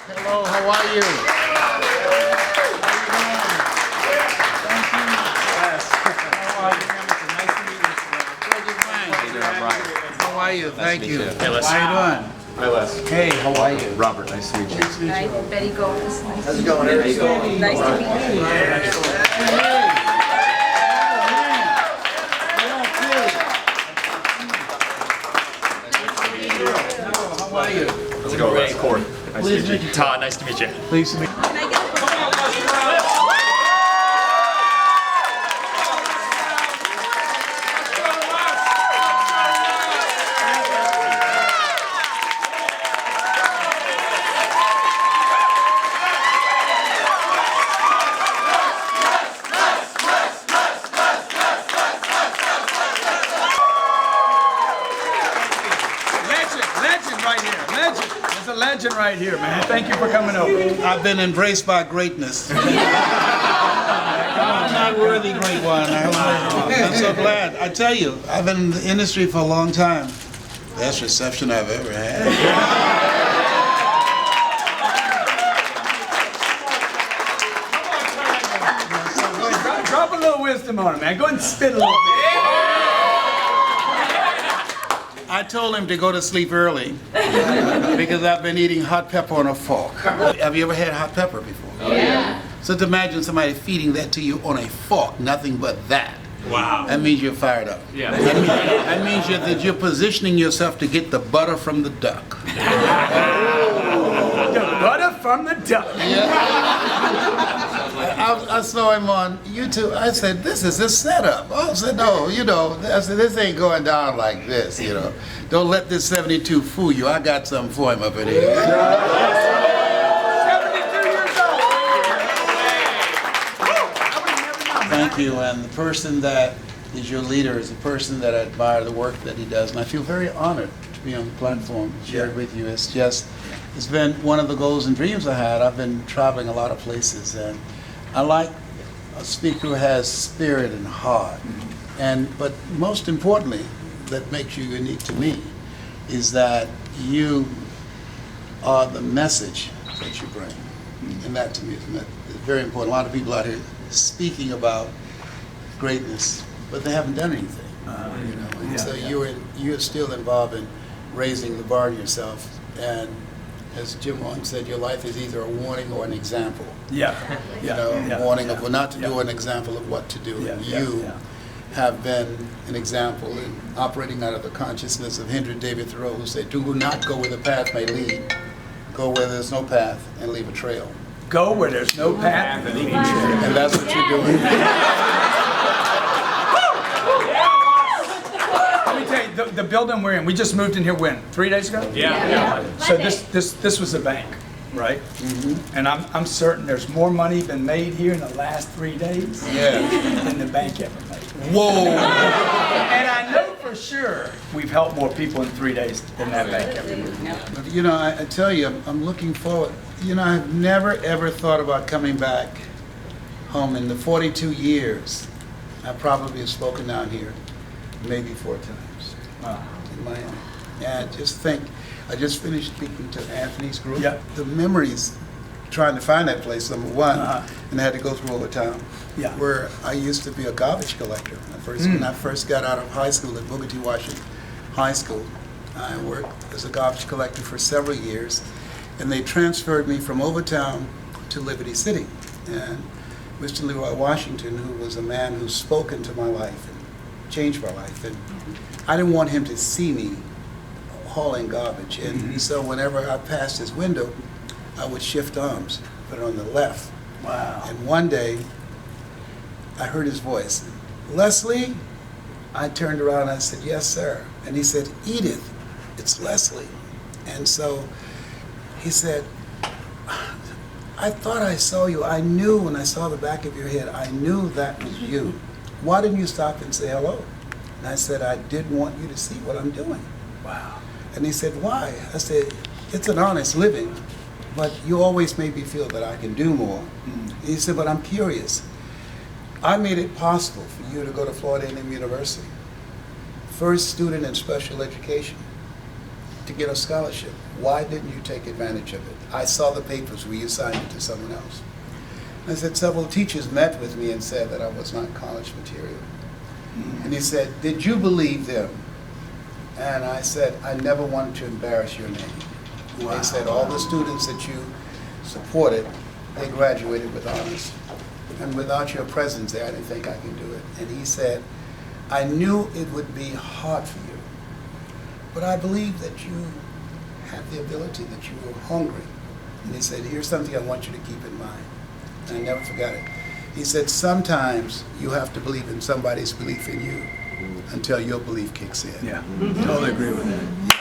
Hello, how are you? How are you? Thank you. Hey, Les. How you doing? Hi, Les. Hey, how are you? Robert, nice to meet you. Hi, Betty Gomez. How's it going? Nice to meet you. Nice to meet you. How are you? How's it going, Les? Cord. Nice to meet you. Todd, nice to meet you. Pleased to meet you. Can I get a photo? Legend right here. Legend. There's a legend right here, man. Thank you for coming over. I've been embraced by greatness. I'm not worthy, great one. I'm so glad. I tell you, I've been in the industry for a long time. Best reception I've ever had. Drop a little wisdom on him, man. Go ahead and spit a little bit. I told him to go to sleep early because I've been eating hot pepper on a fork. Have you ever had hot pepper before? Oh, yeah. So to imagine somebody feeding that to you on a fork, nothing but that. Wow. That means you're fired up. Yeah. That means that you're positioning yourself to get the butter from the duck. The butter from the duck. I saw him on YouTube. I said, "This is a setup." I said, "No, I said, this ain't going down like this, Don't let this 72 fool you. I got something for him up in here." 72 years old. Thank you. And the person that is your leader is a person that I admire the work that he does. And I feel very honored to be on the platform and share it with you. It's been one of the goals and dreams I had. I've been traveling a lot of places, and I like a speaker who has spirit and heart. But most importantly, that makes you unique to me, is that you are the message that you bring. And that to me is very important. A lot of people out here speaking about greatness, but they haven't done anything. So you're still involved in raising the bar yourself. And as Jim once said, your life is either a warning or an example. Warning of not to do, an example of what to do. And you have been an example in operating out of the consciousness of Henry David Thoreau, who said, "Do not go where the path may lead. Go where there's no path and leave a trail." Go where there's no path and leave a trail. And that's what you're doing. Let me tell you, the building we're in, we just moved in here when? 3 days ago? Yeah. So this was a bank, right? And I'm certain there's more money been made here in the last 3 days than the bank ever made. Whoa! And I know for sure we've helped more people in 3 days than that bank ever did. But I tell you, I'm looking forward. I've never ever thought about coming back home. In the 42 years, I probably have spoken down here maybe 4 times in Miami. And just think, I just finished speaking to Anthony's group. Yeah. The memories, trying to find that place, number one, and I had to go through Old Town, where I used to be a garbage collector. When I first got out of high school at Booker T. Washington High School, I worked as a garbage collector for several years, and they transferred me from Overtown to Liberty City. And Mr. Leroy Washington, who was a man who spoke into my life and changed my life, and I didn't want him to see me hauling garbage. And so whenever I passed his window, I would shift arms, put it on the left. Wow. And one day, I heard his voice, "Leslie?" I turned around and I said, "Yes, sir." And he said, "Edith, it's Leslie." And so he said, "I thought I saw you. I knew when I saw the back of your head, I knew that was you. Why didn't you stop and say hello?" And I said, "I didn't want you to see what I'm doing." Wow. And he said, "Why?" I said, "It's an honest living, but you always made me feel that I can do more." He said, "But I'm curious. I made it possible for you to go to Florida A&M University, first student in special education, to get a scholarship. Why didn't you take advantage of it?" I saw the papers where you signed it to someone else. I said, several teachers met with me and said that I was not college material. And he said, did you believe them? And I said, I never wanted to embarrass your name. They said, all the students that you supported, they graduated with honors. And without your presence there, I didn't think I could do it. And he said, I knew it would be hard for you, but I believe that you have the ability, that you were hungry. And he said, here's something I want you to keep in mind. And I never forgot it. He said, sometimes you have to believe in somebody's belief in you until your belief kicks in. Yeah, totally agree with that.